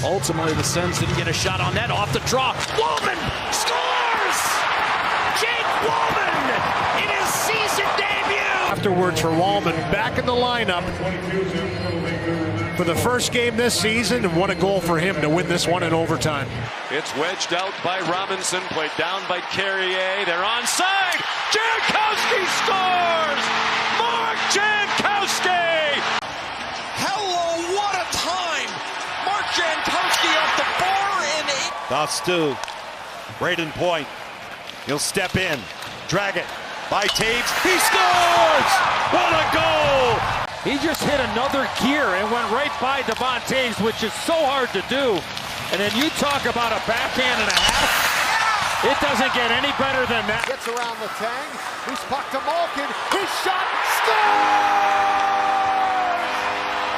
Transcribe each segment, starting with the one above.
Ultimately, the Sens didn't get a shot on that. Off the draw. Walman scores! Jake Walman in his season debut! Afterwards for Walman, back in the lineup for the first game this season, and what a goal for him to win this one in overtime. It's wedged out by Robinson, played down by Carrier. They're onside. Jankowski scores! Mark Jankowski! Hello, what a time! Mark Jankowski up to 4 and 8. Dastu, Braden Point. He'll step in, drag it by Taves. He scores! What a goal! He just hit another gear and went right by Devon Taves, which is so hard to do. And then you talk about a backhand and a half. It doesn't get any better than that. Gets around the tang. He's pucked to Malkin. His shot scores!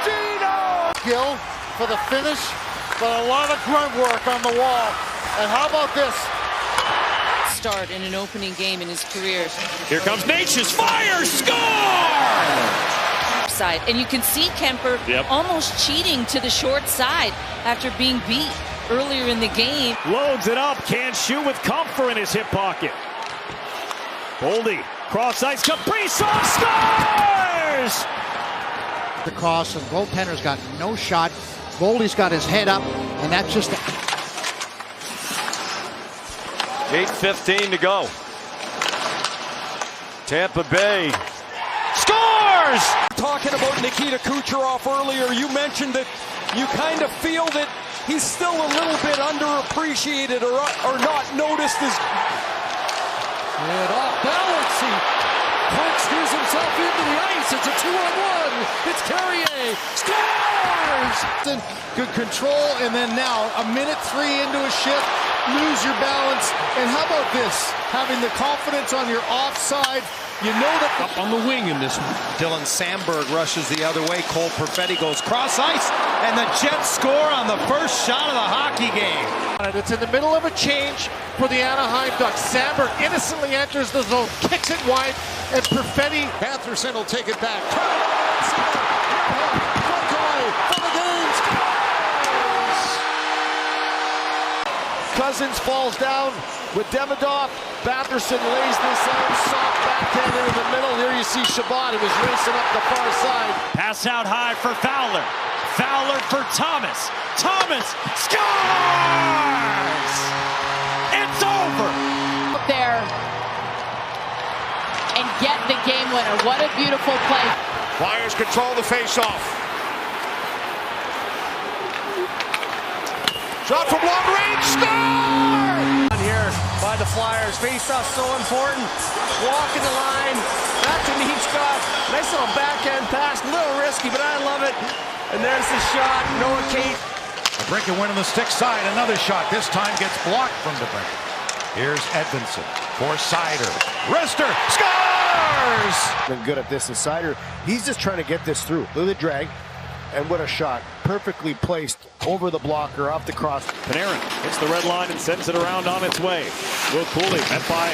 Gino! Skill for the finish, but a lot of grunt work on the wall. And how about this? Start in an opening game in his career. Here comes Natchez. Fire! Score! Side. And you can see Kemper almost cheating to the short side after being beat earlier in the game. Loads it up, can't shoot with Comfer in his hip pocket. Boldy, cross ice, Kaprizov scores! The cross, and goaltender's got no shot. Boldy's got his head up, and that's just 8:15 to go. Tampa Bay scores! Talking about Nikita Kucherov earlier, you mentioned that you kind of feel that he's still a little bit underappreciated or not noticed as... And off balance, he screws himself into the ice. It's a 2-on-1. It's Carrier. Scores! Good control, and then now a minute 3 into a shift, lose your balance. And how about this? Having the confidence on your offside. You know that Up on the wing in this one. Dylan Sandberg rushes the other way. Cole Perfetti goes cross ice, and the Jets score on the first shot of the hockey game. it's in the middle of a change for the Anaheim Ducks. Sandberg innocently enters the zone, kicks it wide, and Perfetti. Patherson will take it back. Cousins falls down with Demidov. Batherson lays this out, soft backhand into the middle. Here you see Shabbat, who was racing up the far side. Pass out high for Fowler. Fowler for Thomas. Thomas scores! It's over! Up there and get the game winner. What a beautiful play. Flyers control the face-off. Shot from long range, score! Here by the Flyers. Face-off so important. Walking the line. Back to Neechkov. Nice little backhand pass. A little risky, but I love it. And there's the shot. Noah Kate. DeBrincat went on the stick side. Another shot. This time gets blocked from DeBrincat. Here's Edvinsson for Sider. Wrister scores! Been good at this, and Sider, he's just trying to get this through. Look at the drag. And what a shot. Perfectly placed over the blocker, off the cross. Panarin hits the red line and sends it around on its way. Will Cooley met by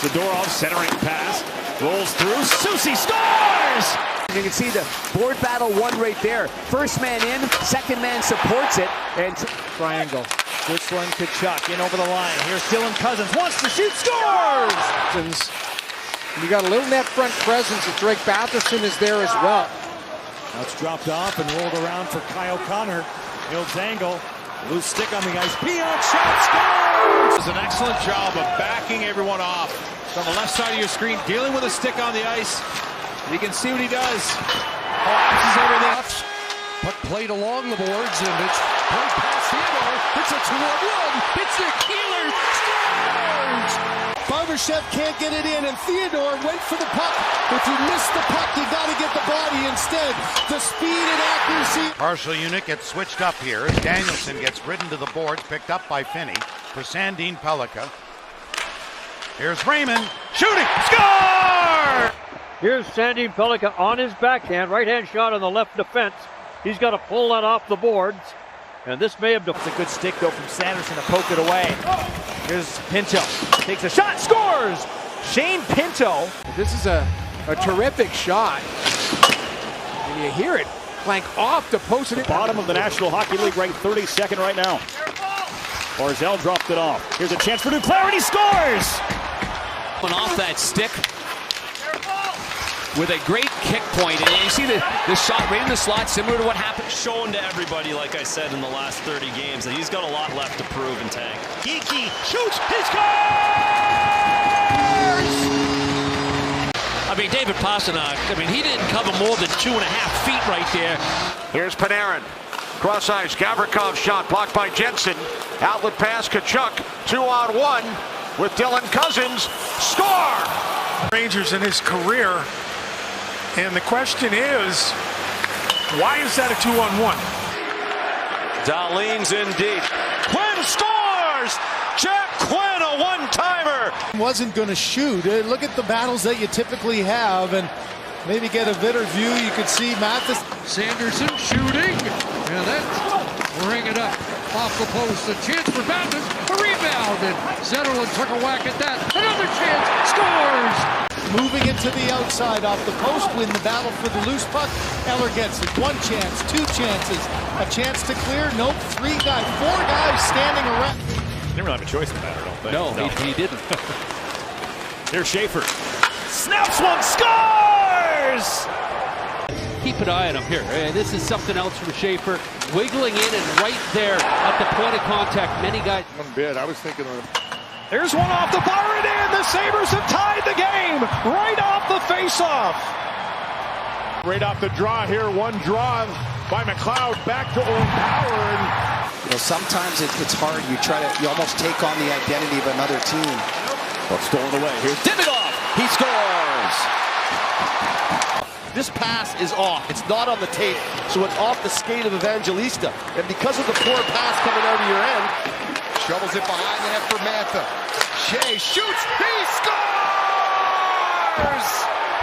Zadorov, centering pass. Rolls through. Susie scores! You can see the board battle won right there. First man in, second man supports it. And Triangle. This one to Chuck in over the line. Here's Dylan Cousins. Wants to shoot. Scores! you got a little net front presence. And Drake Batherson is there as well. That's dropped off and rolled around for Kyle Connor. He'll dangle. Loose stick on the ice. Pion shot scores! Does an excellent job of backing everyone off. On the left side of your screen, dealing with a stick on the ice. You can see what he does. Collapses everything. Puck played along the boards, and it's played past Theodore. It's a 2-on-1. It's their Keeler. Scores! Barbashev can't get it in, and Theodore went for the puck. If you miss the puck, you got to get the body instead. The speed and accuracy. Partial unit gets switched up here as Danielson gets ridden to the boards, picked up by Finney for Sandin Pellikka. Here's Raymond shooting. Score! Here's Sandin Pellikka on his backhand. Right-hand shot on the left defense. He's got to pull that off the boards. And this may have... It's a good stick, though, from Sanderson to poke it away. Here's Pinto. Takes a shot. Scores! Shane Pinto. This is a terrific shot. And you hear it flank off the post. The bottom of the National Hockey League, ranked 32nd right now. Barzal dropped it off. Here's a chance for Duclair, and he scores! Off that stick with a great kick point. And you see the shot right in the slot, similar to what happened. Shown to everybody, like I said, in the last 30 games, that he's got a lot left to prove in tank. Geeky shoots, he scores! I mean, David Pastrnak, he didn't cover more than 2.5 feet right there. Here's Panarin. Cross ice, Gavrikov shot blocked by Jensen. Outlet pass, Kachuk. 2-on-1 with Dylan Cousins. Score! Rangers in his career. And the question is, why is that a 2-on-1? Dahlin's in deep. Quinn scores! Jack Quinn, a one-timer! Wasn't going to shoot. Look at the battles that you typically have, and maybe get a better view. You could see Mathis. Sanderson shooting, and that's ring it up off the post. A chance for Mathis, a rebound, and Zetterlund took a whack at that. Another chance, scores! Moving it to the outside off the post, win the battle for the loose puck. Eller gets it. 1 chance, 2 chances, a chance to clear. Nope, 4 guys standing around. Didn't really have a choice in the matter, I don't think. No, he didn't. Here's Schaefer. Snaps one, scores! Keep an eye on him here. This is something else from Schaefer. Wiggling in and right there at the point of contact. Many guys. One bit, I was thinking of. There's one off the bar and in. The Sabres have tied the game right off the face-off. Right off the draw here, one draw by McLeod back to own power. And Sometimes it's hard. You almost take on the identity of another team. What's stolen away? Here's Davidoff. He scores. this pass is off. It's not on the tape, so it's off the skate of Evangelista. And because of the poor pass coming out of your end, shovels it behind the net for Mantha. Shea shoots. He scores!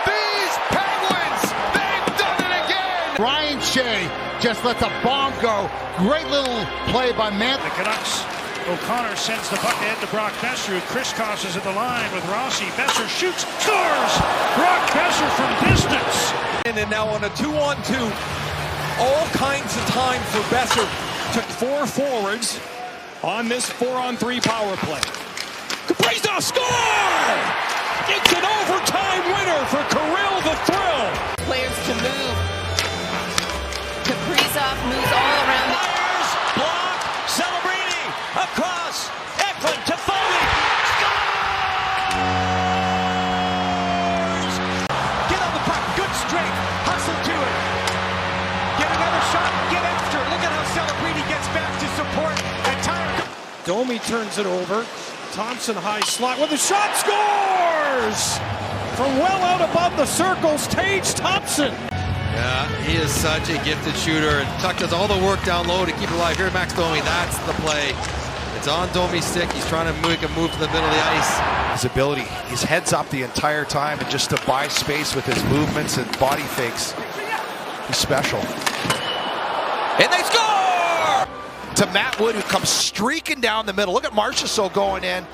These Penguins, they've done it again! Ryan Shea just lets a bomb go. Great little play by Mantha. The Canucks. O'Connor sends the puck ahead to Brock Besser, who crisscrosses at the line with Rossi. Besser shoots, scores! Brock Besser from distance. And now on a 2-on-2, all kinds of time for Besser. Took 4 forwards on this 4-on-3 power play. Kaprizov score! It's an overtime winner for Kirill the Thrill. Players to move. Kaprizov moves all around the block. Celebrini across. Eklund to Foley. Scores! Get on the puck. Good strength. Hustle to it. Get another shot. Get after it. Look at how Celebrini gets back to support. And Tyler. Domi turns it over. Thompson high slot with a shot, scores! From well out above the circles, Tage Thompson. Yeah, he is such a gifted shooter, and Tuck does all the work down low to keep it alive. Here, Max Domi, that's the play. It's on Domi's stick. He's trying to make a move to the middle of the ice. His ability, his head's up the entire time, and just to buy space with his movements and body fakes. He's special. And they score! To Matt Wood, who comes streaking down the middle. Look at Marchessault going in.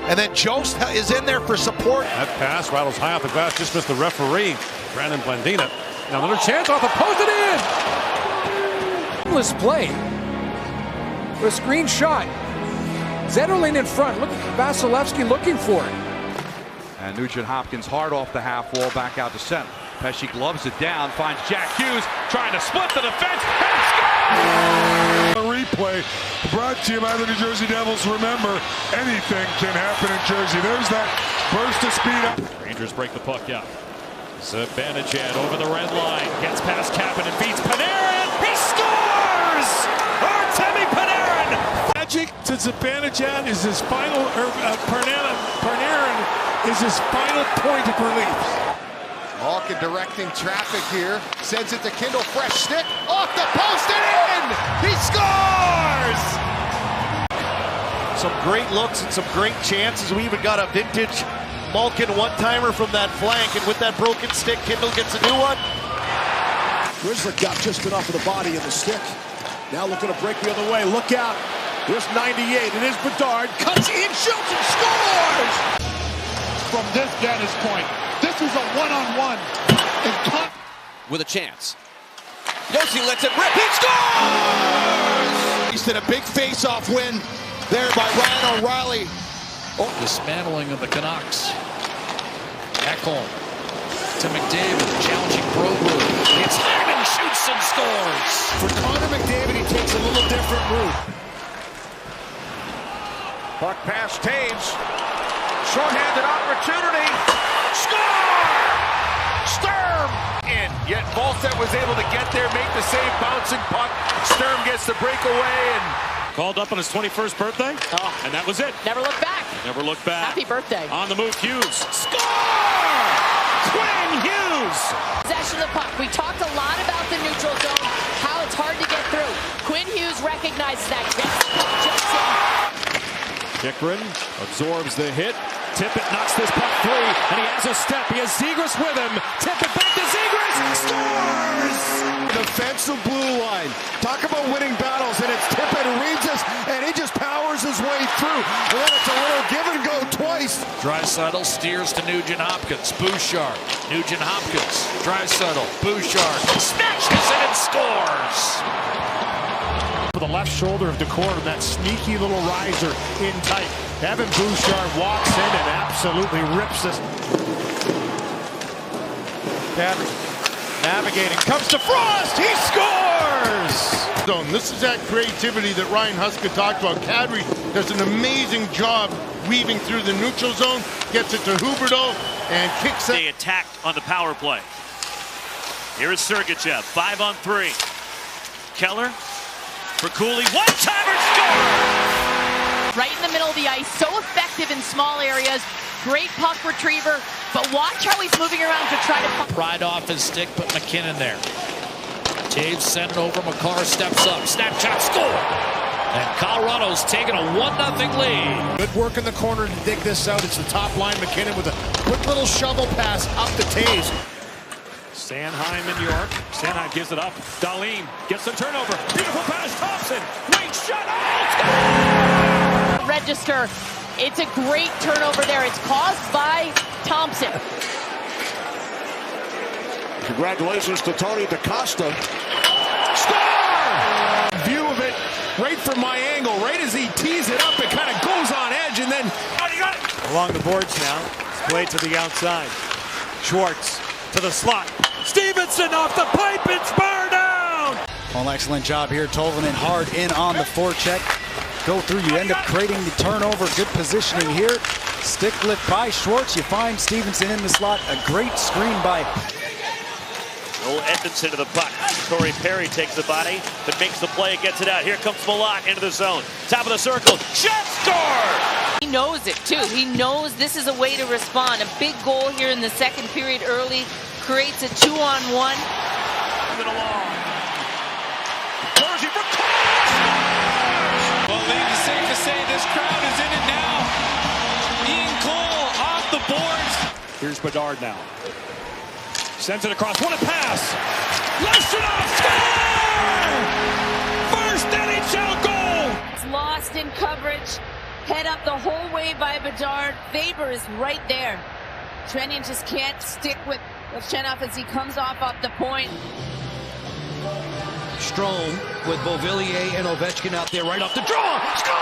And then Jost is in there for support. That pass rattles high off the glass, just missed the referee, Brandon Blandina. Now another chance off the post and in! Endless play. A screen shot. Zetterlund in front. Look at Vasilevsky looking for it. And Nugent Hopkins hard off the half wall, back out to center. Pesce gloves it down, finds Jack Hughes, trying to split the defense, and scores! A replay brought to you by the New Jersey Devils. Remember, anything can happen in Jersey. There's that burst of speed up. Rangers break the puck up. Zibanejad over the red line, gets past Kapanen and beats Panarin. He scores! Artemi Panarin! Magic to Zibanejad is his final, Panarin is his final point of relief. Malkin directing traffic here. Sends it to Kindle. Fresh stick. Off the post and in! He scores! Some great looks and some great chances. We even got a vintage Malkin one-timer from that flank. And with that broken stick, Kindle gets a new one. Grizzly got just enough of the body in the stick. Now looking to break the other way. Look out. Here's 98. It is Bedard. Cuts in, shoots, and scores! From this vantage point, this is a one-on-one. With a chance. Josie lets it rip. He scores! He's did a big face-off win there by Ryan O'Reilly. Oh, dismantling of the Canucks. Ekholm to McDavid, challenging Broberg. It's Hyman, shoots and scores. For Connor McDavid, he takes a little different route. Puck past Taves. Short-handed opportunity. Score! Sturm! In. Yet Volstead was able to get there, make the save, bouncing puck. Sturm gets the breakaway and Called up on his 21st birthday, and that was it. Never look back. Never look back. Happy birthday. On the move, Hughes. Score! Quinn Hughes! Possession of the puck. We talked a lot about the neutral zone, how it's hard to get through. Quinn Hughes recognizes that. Chychrun absorbs the hit. Tippett knocks this puck free, and he has a step. He has Zegras with him. Tippett back to Zegras. Scores! Defensive blue line. Talk about winning battles, and it's Tippett who reads us, and he just powers his way through. And then it's a little give and go twice. Draisaitl steers to Nugent-Hopkins. Bouchard. Nugent-Hopkins. Draisaitl. Bouchard. Snatches it and scores! for the left shoulder of Decor, and that sneaky little riser in tight. Evan Bouchard walks in and absolutely rips this. Navigating, comes to Frost, he scores! This is that creativity that Ryan Huska talked about. Kadri does an amazing job weaving through the neutral zone, gets it to Huberdeau, and kicks it. They attacked on the power play. Here is Sergachev, 5-on-3. Keller for Cooley, one-timer, score! Right in the middle of the ice, so effective in small areas. Great puck retriever, but watch how he's moving around to try to... Pried off his stick, put McKinnon there. Taves sent it over, McCarr steps up, Snapchat, score! And Colorado's taking a 1-0 lead. Good work in the corner to dig this out. It's the top line, McKinnon with a quick little shovel pass up to Taves. Sanheim in York. Sanheim gives it up. Dahlin gets the turnover. Beautiful pass, Thompson. Great shot. Oh, register. It's a great turnover there. It's caused by Thompson. Congratulations to Tony DaCosta. Score! View of it right from my angle. Right as he tees it up, it kind of goes on edge and then... Along the boards now. It's played to the outside. Schwartz to the slot. Stevenson off the pipe. It's bar down. Well, excellent job here. Tolvanen hard in on the forecheck. Go through, you end up creating the turnover. Good positioning here. Stick lift by Schwartz. You find Stevenson in the slot. A great screen by Edmondson to the puck. Corey Perry takes the body, but makes the play, gets it out. Here comes Malott into the zone. Top of the circle. Shot, score! He knows it too. He knows this is a way to respond. A big goal here in the second period early creates a 2-on-1. Moving along. Well, it's safe to say this crowd is in it now. Ian Cole off the boards. Here's Bedard now. Sends it across. What a pass! Lestonov score! First NHL goal! It's lost in coverage. Head up the whole way by Bedard. Faber is right there. Trennian just can't stick with Shenov as he comes off the point. Strome with Beauvillier and Ovechkin out there right off the draw. Score!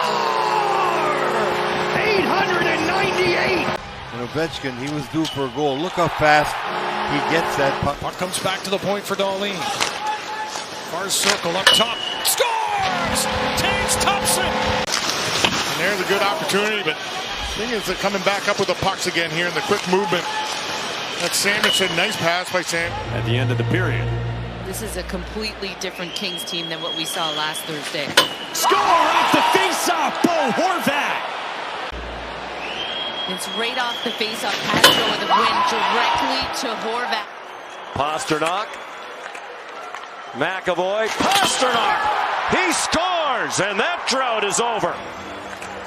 898! And Ovechkin, he was due for a goal. Look how fast he gets that puck. Puck comes back to the point for Dahlin. Far circle up top. Scores! Taves Thompson! And there's a good opportunity, but the thing is they're coming back up with the pucks again here in the quick movement. That's Samuelson. Nice pass by Sam. At the end of the period. This is a completely different Kings team than what we saw last Thursday. Score off the face-off, Bo Horvat! It's right off the face-off. Castro with a win directly to Horvat. Pasternak. McAvoy. Pasternak! He scores, and that drought is over.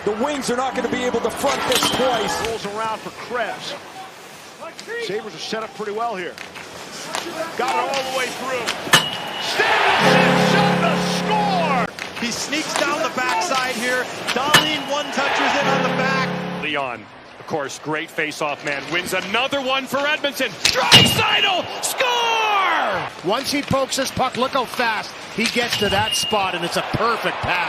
The Wings are not going to be able to front this twice. Rolls around for Krebs. Sabres are set up pretty well here. Got it all the way through. Stevenson the score! He sneaks down the backside here. Dahlin one-touchers in on the back. Leon, of course, great face-off man. Wins another one for Edmonton. Draisaitl scores! Once he pokes his puck, look how fast he gets to that spot, and it's a perfect pass.